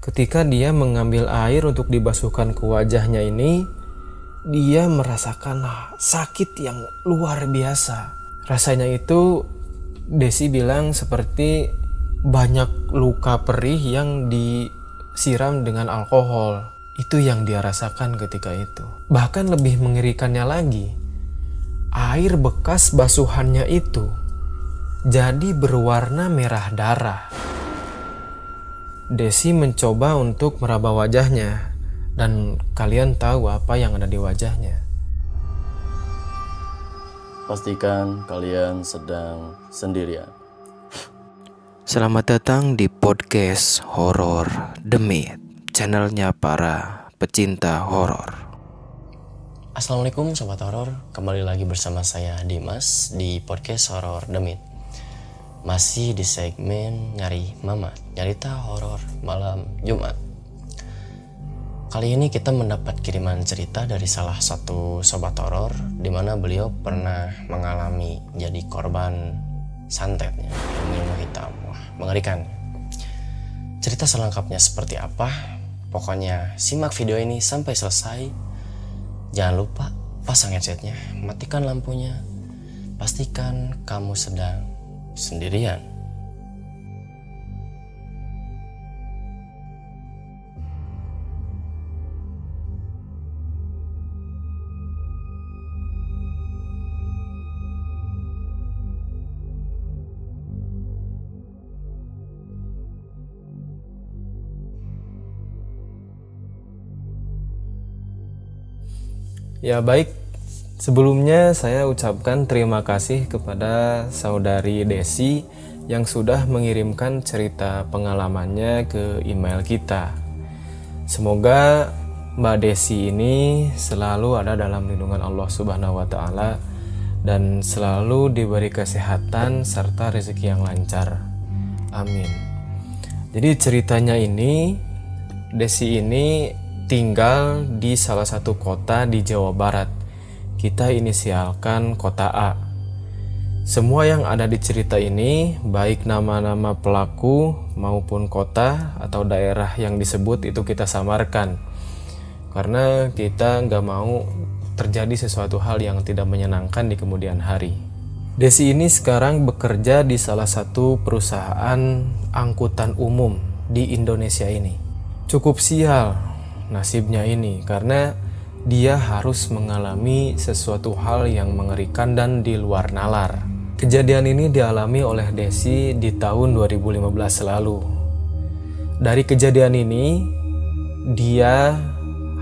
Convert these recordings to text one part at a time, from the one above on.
Ketika dia mengambil air untuk dibasuhkan ke wajahnya ini, dia merasakan sakit yang luar biasa. Rasanya itu Desi bilang seperti banyak luka perih yang disiram dengan alkohol. Itu yang dia rasakan ketika itu. Bahkan lebih mengerikannya lagi, air bekas basuhannya itu jadi berwarna merah darah. Desi mencoba untuk meraba wajahnya, dan kalian tahu apa yang ada di wajahnya. Pastikan kalian sedang sendirian. Selamat datang di podcast Horor Demit, channelnya para pecinta horor. Assalamualaikum sobat horor, kembali lagi bersama saya Dimas di podcast Horor Demit. Masih di segmen Nyari Mamat, nyarita horor malam Jumat. Kali ini kita mendapat kiriman cerita dari salah satu sobat horor, di mana beliau pernah mengalami jadi korban santetnya, ilmu hitam. Wah, mengerikan. Cerita selengkapnya seperti apa? Pokoknya simak video ini sampai selesai. Jangan lupa pasang headsetnya, matikan lampunya. Pastikan kamu sedang sendirian. Ya baik, sebelumnya saya ucapkan terima kasih kepada saudari Desi yang sudah mengirimkan cerita pengalamannya ke email kita. Semoga Mbak Desi ini selalu ada dalam lindungan Allah Subhanahu wa Ta'ala dan selalu diberi kesehatan serta rezeki yang lancar. Amin. Jadi ceritanya ini, Desi ini tinggal di salah satu kota di Jawa Barat. Kita inisialkan kota A. Semua yang ada di cerita ini, baik nama-nama pelaku maupun kota atau daerah yang disebut, itu kita samarkan. Karena kita nggak mau terjadi sesuatu hal yang tidak menyenangkan di kemudian hari. Desi ini sekarang bekerja di salah satu perusahaan angkutan umum di Indonesia ini. Cukup sial nasibnya ini karena dia harus mengalami sesuatu hal yang mengerikan dan di luar nalar. Kejadian ini dialami oleh Desi di tahun 2015 lalu. Dari kejadian ini, dia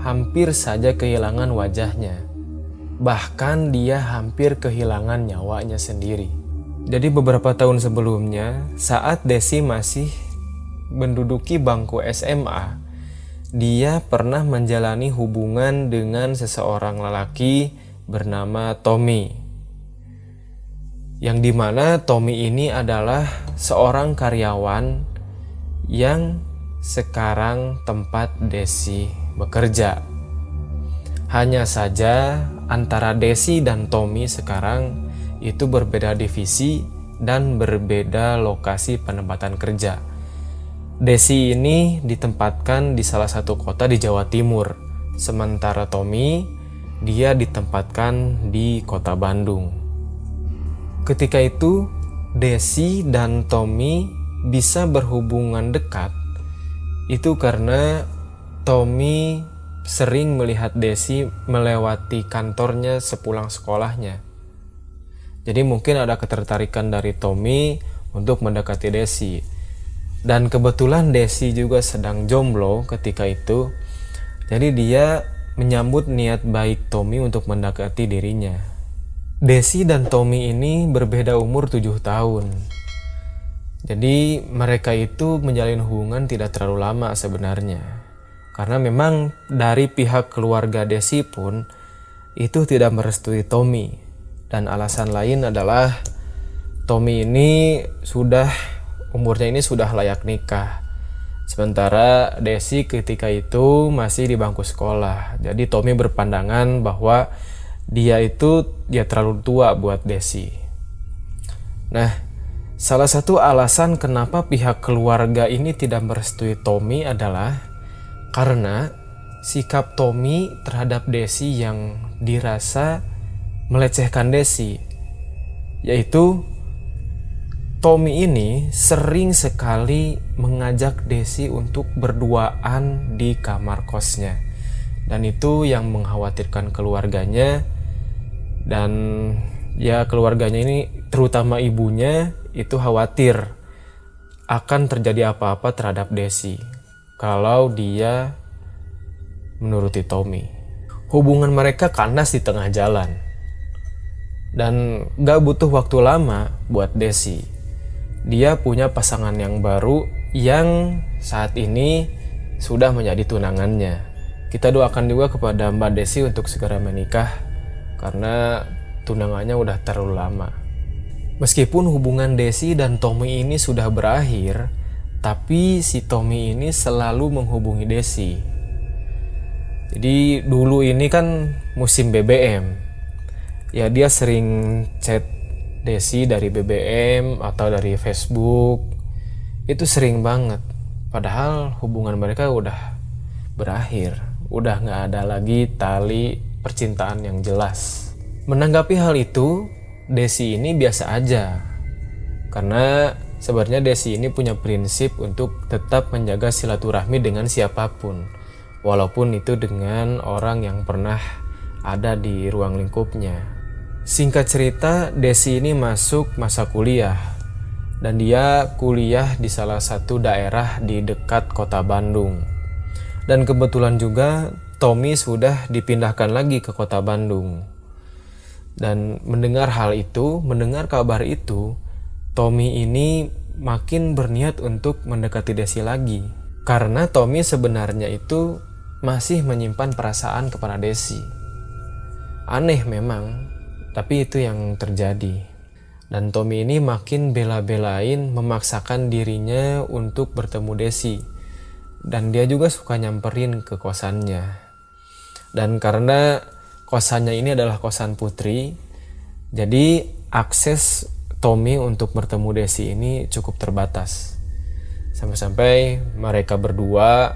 hampir saja kehilangan wajahnya. Bahkan dia hampir kehilangan nyawanya sendiri. Jadi beberapa tahun sebelumnya, saat Desi masih menduduki bangku SMA, dia pernah menjalani hubungan dengan seseorang lelaki bernama Tommy. Yang dimana Tommy ini adalah seorang karyawan yang sekarang tempat Desi bekerja. Hanya saja antara Desi dan Tommy sekarang itu berbeda divisi dan berbeda lokasi penempatan kerja. Desi ini ditempatkan di salah satu kota di Jawa Timur, sementara Tommy dia ditempatkan di kota Bandung. Ketika itu, Desi dan Tommy bisa berhubungan dekat. Itu karena Tommy sering melihat Desi melewati kantornya sepulang sekolahnya. Jadi mungkin ada ketertarikan dari Tommy untuk mendekati Desi. Dan kebetulan Desi juga sedang jomblo ketika itu. Jadi dia menyambut niat baik Tommy untuk mendekati dirinya. Desi dan Tommy ini berbeda umur 7 tahun. Jadi mereka itu menjalin hubungan tidak terlalu lama sebenarnya. Karena memang dari pihak keluarga Desi pun itu tidak merestui Tommy. Dan alasan lain adalah Tommy ini umurnya ini sudah layak nikah. Sementara Desi ketika itu masih di bangku sekolah. Jadi Tommy berpandangan bahwa dia terlalu tua buat Desi. Nah, Salah satu alasan kenapa pihak keluarga ini tidak merestui Tommy adalah karena sikap Tommy terhadap Desi yang dirasa melecehkan Desi, yaitu Tommy ini sering sekali mengajak Desi untuk berduaan di kamar kosnya, dan itu yang mengkhawatirkan keluarganya. Dan ya, keluarganya ini terutama ibunya itu khawatir akan terjadi apa-apa terhadap Desi kalau dia menuruti Tommy. Hubungan mereka kandas di tengah jalan, dan gak butuh waktu lama buat Desi. Dia punya pasangan yang baru yang saat ini sudah menjadi tunangannya. Kita doakan juga kepada Mbak Desi untuk segera menikah, karena tunangannya udah terlalu lama. Meskipun hubungan Desi dan Tommy ini sudah berakhir, tapi si Tommy ini selalu menghubungi Desi. Jadi dulu ini kan musim BBM. Ya, dia sering chat Desi dari BBM atau dari Facebook. Itu sering banget. Padahal hubungan mereka udah berakhir. Udah gak ada lagi tali percintaan yang jelas. Menanggapi hal itu, Desi ini biasa aja, karena sebenarnya Desi ini punya prinsip untuk tetap menjaga silaturahmi dengan siapapun, walaupun itu dengan orang yang pernah ada di ruang lingkupnya. Singkat cerita, Desi ini masuk masa kuliah, dan dia kuliah di salah satu daerah di dekat kota Bandung. Dan kebetulan juga Tommy sudah dipindahkan lagi ke kota Bandung. Dan mendengar kabar itu, Tommy ini makin berniat untuk mendekati Desi lagi. Karena Tommy sebenarnya itu masih menyimpan perasaan kepada Desi. Aneh memang, tapi itu yang terjadi. Dan Tommy ini makin bela-belain memaksakan dirinya untuk bertemu Desi. Dan dia juga suka nyamperin ke kosannya. Dan karena kosannya ini adalah kosan putri, jadi akses Tommy untuk bertemu Desi ini cukup terbatas. Sampai-sampai mereka berdua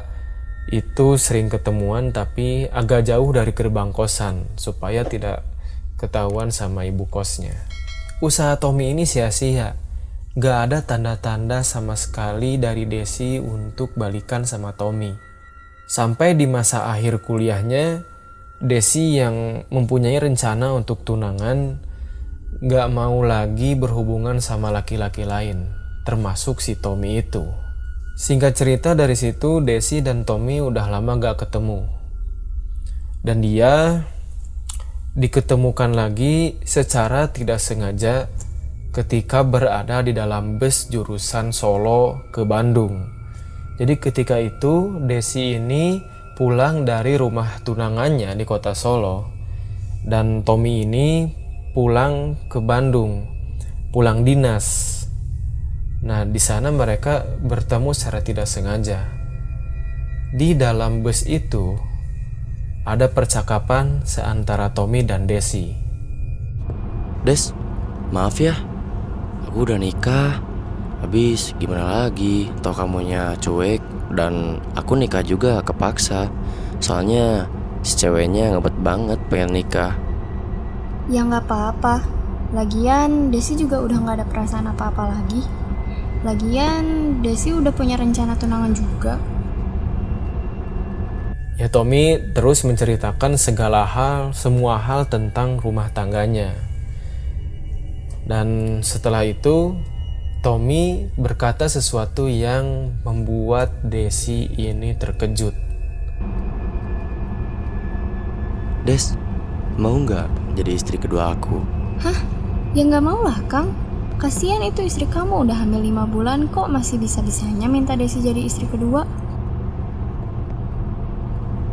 itu sering ketemuan tapi agak jauh dari gerbang kosan supaya tidak ketahuan sama ibu kosnya. Usaha Tommy ini sia-sia. Gak ada tanda-tanda sama sekali dari Desi untuk balikan sama Tommy. Sampai di masa akhir kuliahnya, Desi yang mempunyai rencana untuk tunangan gak mau lagi berhubungan sama laki-laki lain, termasuk si Tommy itu. Singkat cerita, dari situ Desi dan Tommy udah lama gak ketemu. Dan dia diketemukan lagi secara tidak sengaja ketika berada di dalam bus jurusan Solo ke Bandung. Jadi ketika itu Desi ini pulang dari rumah tunangannya di kota Solo, dan Tommy ini pulang ke Bandung, pulang dinas. Nah, di sana mereka bertemu secara tidak sengaja. Di dalam bus itu ada percakapan seantara Tommy dan Desi. Des, maaf ya, aku udah nikah. Habis gimana lagi, toh kamunya cuek. Dan aku nikah juga kepaksa. Soalnya si ceweknya ngebet banget pengen nikah. Ya gak apa-apa. Lagian Desi juga udah gak ada perasaan apa-apa lagi. Lagian Desi udah punya rencana tunangan juga. Ya, Tommy terus menceritakan semua hal tentang rumah tangganya. Dan setelah itu Tommy berkata sesuatu yang membuat Desi ini terkejut. Des, mau nggak jadi istri kedua aku? Hah? Ya gak mau lah, Kang. Kasian itu istri kamu udah hamil 5 bulan kok masih bisa-bisanya minta Desi jadi istri kedua.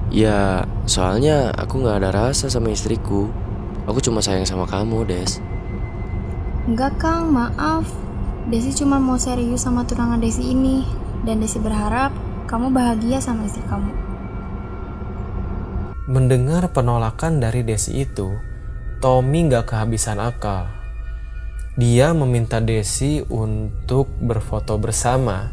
Ya, soalnya aku nggak ada rasa sama istriku. Aku cuma sayang sama kamu, Des. Enggak, Kang, maaf. Desi cuma mau serius sama tunangan Desi ini. Dan Desi berharap kamu bahagia sama istri kamu. Mendengar penolakan dari Desi itu, Tommy gak kehabisan akal. dia meminta Desi untuk berfoto bersama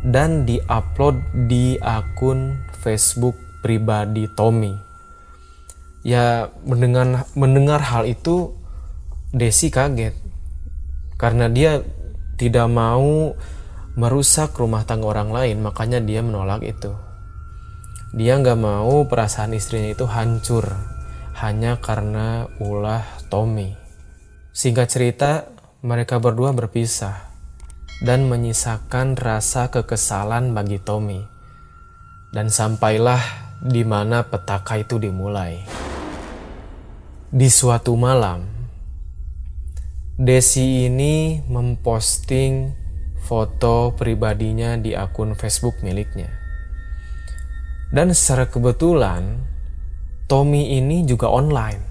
dan diupload di akun Facebook pribadi Tommy. Ya, mendengar hal itu Desi kaget karena dia tidak mau merusak rumah tangga orang lain, makanya dia menolak itu. Dia nggak mau perasaan istrinya itu hancur hanya karena ulah Tommy. Singkat cerita, mereka berdua berpisah dan menyisakan rasa kekesalan bagi Tommy. Dan sampailah di mana petaka itu dimulai. Di suatu malam, Desi ini memposting foto pribadinya di akun Facebook miliknya. Dan secara kebetulan, Tommy ini juga online.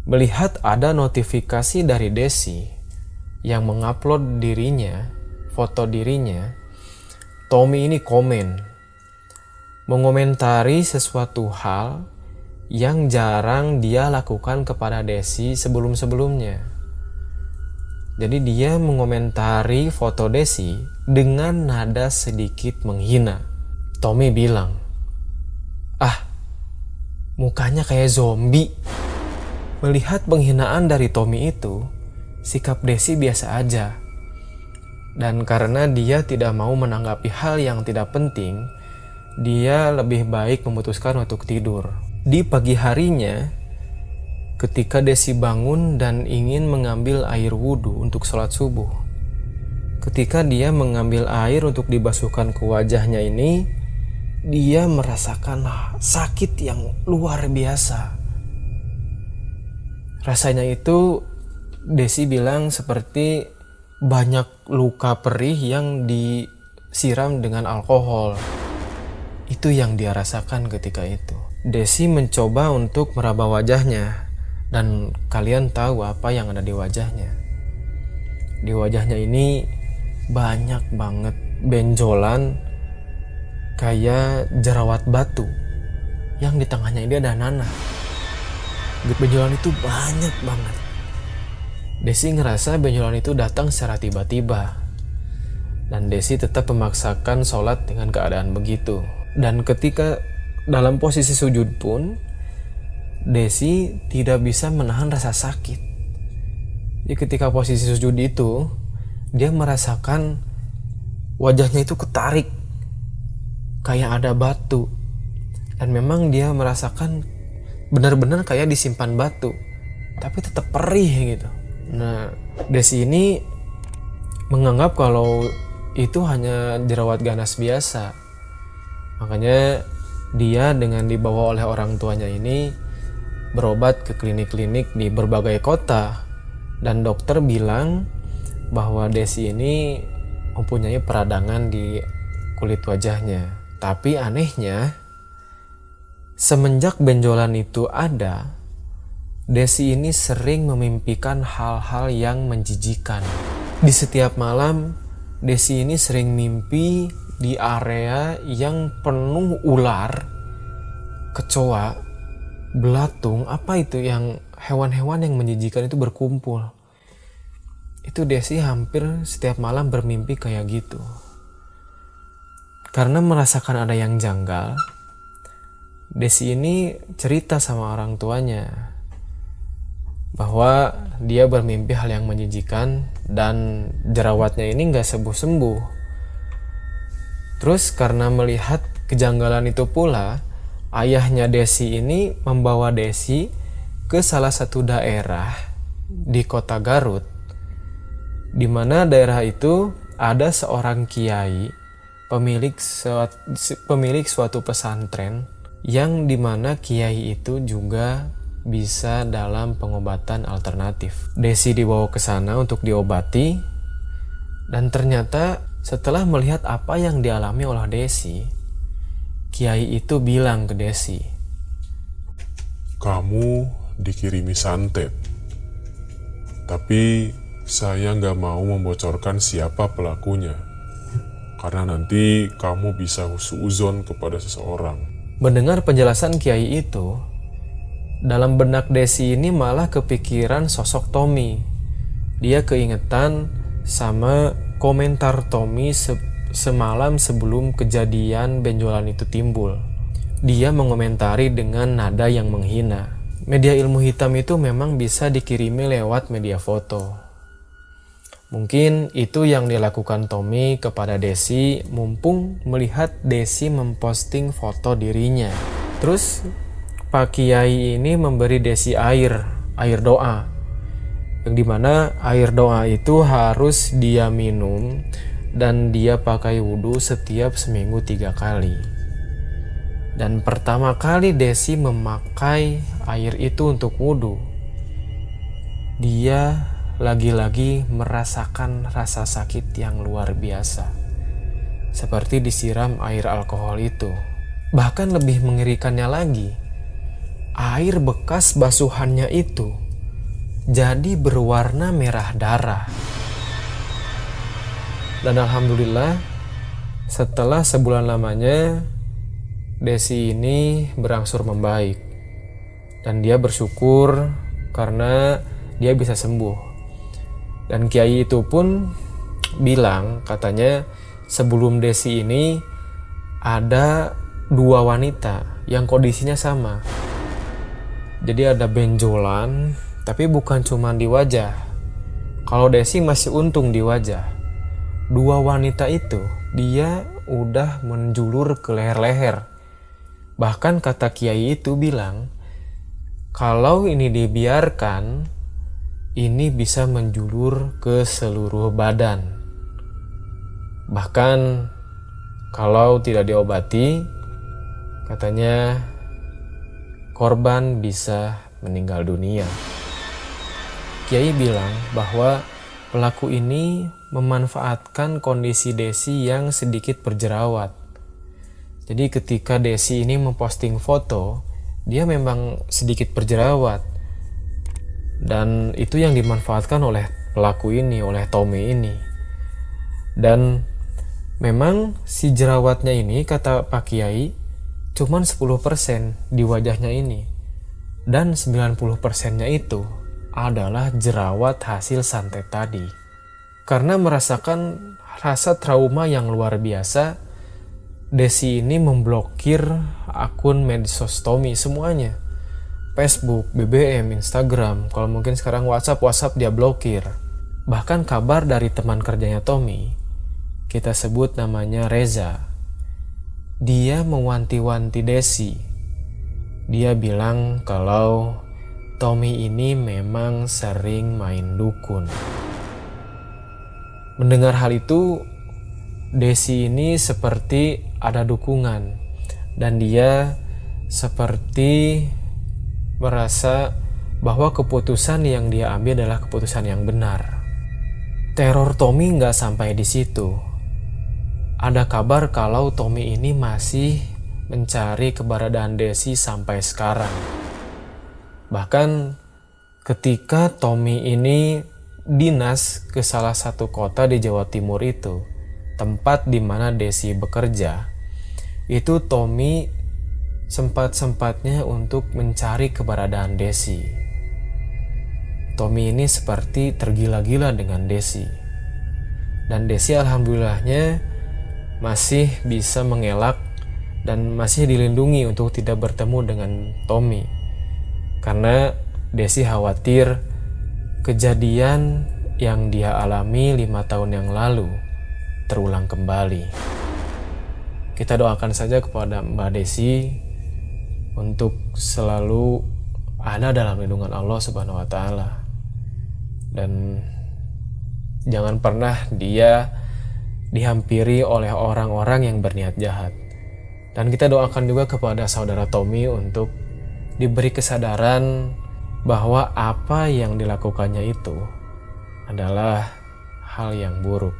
Melihat ada notifikasi dari Desi yang mengupload dirinya, foto dirinya, Tommy ini mengomentari sesuatu hal yang jarang dia lakukan kepada Desi sebelum-sebelumnya. Jadi dia mengomentari foto Desi dengan nada sedikit menghina. Tommy bilang, mukanya kayak zombie. Melihat penghinaan dari Tommy itu, sikap Desi biasa aja. Dan karena dia tidak mau menanggapi hal yang tidak penting, dia lebih baik memutuskan untuk tidur. Di pagi harinya, ketika Desi bangun dan ingin mengambil air wudhu untuk sholat subuh, ketika dia mengambil air untuk dibasuhkan ke wajahnya ini, dia merasakan sakit yang luar biasa. Rasanya itu Desi bilang seperti banyak luka perih yang disiram dengan alkohol. Itu yang dia rasakan ketika itu. Desi mencoba untuk meraba wajahnya, dan kalian tahu apa yang ada di wajahnya. Di wajahnya ini banyak banget benjolan kayak jerawat batu, yang di tengahnya ini ada nanah. Benjolan itu banyak banget. Desi ngerasa benjolan itu datang secara tiba-tiba, dan Desi tetap memaksakan sholat dengan keadaan begitu. Dan ketika dalam posisi sujud pun, Desi tidak bisa menahan rasa sakit. Jadi ketika posisi sujud itu, dia merasakan wajahnya itu ketarik kayak ada batu, dan memang dia merasakan benar-benar kayak disimpan batu, tapi tetap perih gitu. Nah, Desi ini menganggap kalau itu hanya jerawat ganas biasa. Makanya dia dengan dibawa oleh orang tuanya ini berobat ke klinik-klinik di berbagai kota, dan dokter bilang bahwa Desi ini mempunyai peradangan di kulit wajahnya. Tapi anehnya, semenjak benjolan itu ada, Desi ini sering memimpikan hal-hal yang menjijikan. Di setiap malam, Desi ini sering mimpi di area yang penuh ular, kecoa, belatung, apa itu yang hewan-hewan yang menjijikan itu berkumpul. Itu Desi hampir setiap malam bermimpi kayak gitu. Karena merasakan ada yang janggal, Desi ini cerita sama orang tuanya bahwa dia bermimpi hal yang menjijikan dan jerawatnya ini gak sembuh-sembuh. Terus karena melihat kejanggalan itu pula, ayahnya Desi ini membawa Desi ke salah satu daerah di kota Garut, di mana daerah itu ada seorang kiai, pemilik suatu pesantren, yang dimana kiai itu juga bisa dalam pengobatan alternatif. Desi dibawa ke sana untuk diobati, dan ternyata setelah melihat apa yang dialami oleh Desi, kiai itu bilang ke Desi, "Kamu dikirimi santet, tapi saya nggak mau membocorkan siapa pelakunya, karena nanti kamu bisa husnuzon kepada seseorang." Mendengar penjelasan kiai itu, dalam benak Desi ini malah kepikiran sosok Tommy. dia keingetan sama komentar Tommy semalam sebelum kejadian benjolan itu timbul. Dia mengomentari dengan nada yang menghina. Media ilmu hitam itu memang bisa dikirimi lewat media foto. Mungkin itu yang dilakukan Tommy kepada Desi mumpung melihat Desi memposting foto dirinya. Terus Pak Kiai ini memberi Desi air doa. Yang dimana air doa itu harus dia minum dan dia pakai wudhu setiap seminggu 3 kali. Dan pertama kali Desi memakai air itu untuk wudhu, dia lagi-lagi merasakan rasa sakit yang luar biasa. Seperti disiram air alkohol itu. Bahkan lebih mengerikannya lagi, air bekas basuhannya itu jadi berwarna merah darah. Dan alhamdulillah setelah sebulan lamanya Desi ini berangsur membaik. Dan dia bersyukur karena dia bisa sembuh. Dan kiai itu pun bilang, katanya sebelum Desi ini ada 2 wanita yang kondisinya sama. Jadi ada benjolan, tapi bukan cuma di wajah. Kalau Desi masih untung di wajah. 2 wanita itu dia udah menjulur ke leher-leher. Bahkan kata kiai itu bilang, kalau ini dibiarkan, ini bisa menjulur ke seluruh badan. Bahkan kalau tidak diobati, katanya korban bisa meninggal dunia. Kiai bilang bahwa pelaku ini memanfaatkan kondisi Desi yang sedikit berjerawat. Jadi ketika Desi ini memposting foto, dia memang sedikit berjerawat. Dan itu yang dimanfaatkan oleh pelaku ini, oleh Tommy ini. Dan memang si jerawatnya ini, kata Pak Kiai, cuman 10% di wajahnya ini. Dan 90%-nya itu adalah jerawat hasil santet tadi. Karena merasakan rasa trauma yang luar biasa, Desi ini memblokir akun medsos Tommy semuanya. Facebook, BBM, Instagram, kalau mungkin sekarang WhatsApp dia blokir. Bahkan kabar dari teman kerjanya Tommy, kita sebut namanya Reza. Dia mewanti-wanti Desi. Dia bilang kalau Tommy ini memang sering main dukun. Mendengar hal itu, Desi ini seperti ada dukungan dan dia seperti merasa bahwa keputusan yang dia ambil adalah keputusan yang benar. Teror Tommy nggak sampai di situ. Ada kabar kalau Tommy ini masih mencari keberadaan Desi sampai sekarang. Bahkan ketika Tommy ini dinas ke salah satu kota di Jawa Timur itu, tempat di mana Desi bekerja, itu Tommy sempat-sempatnya untuk mencari keberadaan Desi. Tommy ini seperti tergila-gila dengan Desi. Dan Desi alhamdulillahnya masih bisa mengelak dan masih dilindungi untuk tidak bertemu dengan Tommy. Karena Desi khawatir kejadian yang dia alami 5 tahun yang lalu terulang kembali. Kita doakan saja kepada Mbak Desi untuk selalu ada dalam lindungan Allah Subhanahu wa taala. Dan jangan pernah dia dihampiri oleh orang-orang yang berniat jahat. Dan kita doakan juga kepada saudara Tommy untuk diberi kesadaran bahwa apa yang dilakukannya itu adalah hal yang buruk.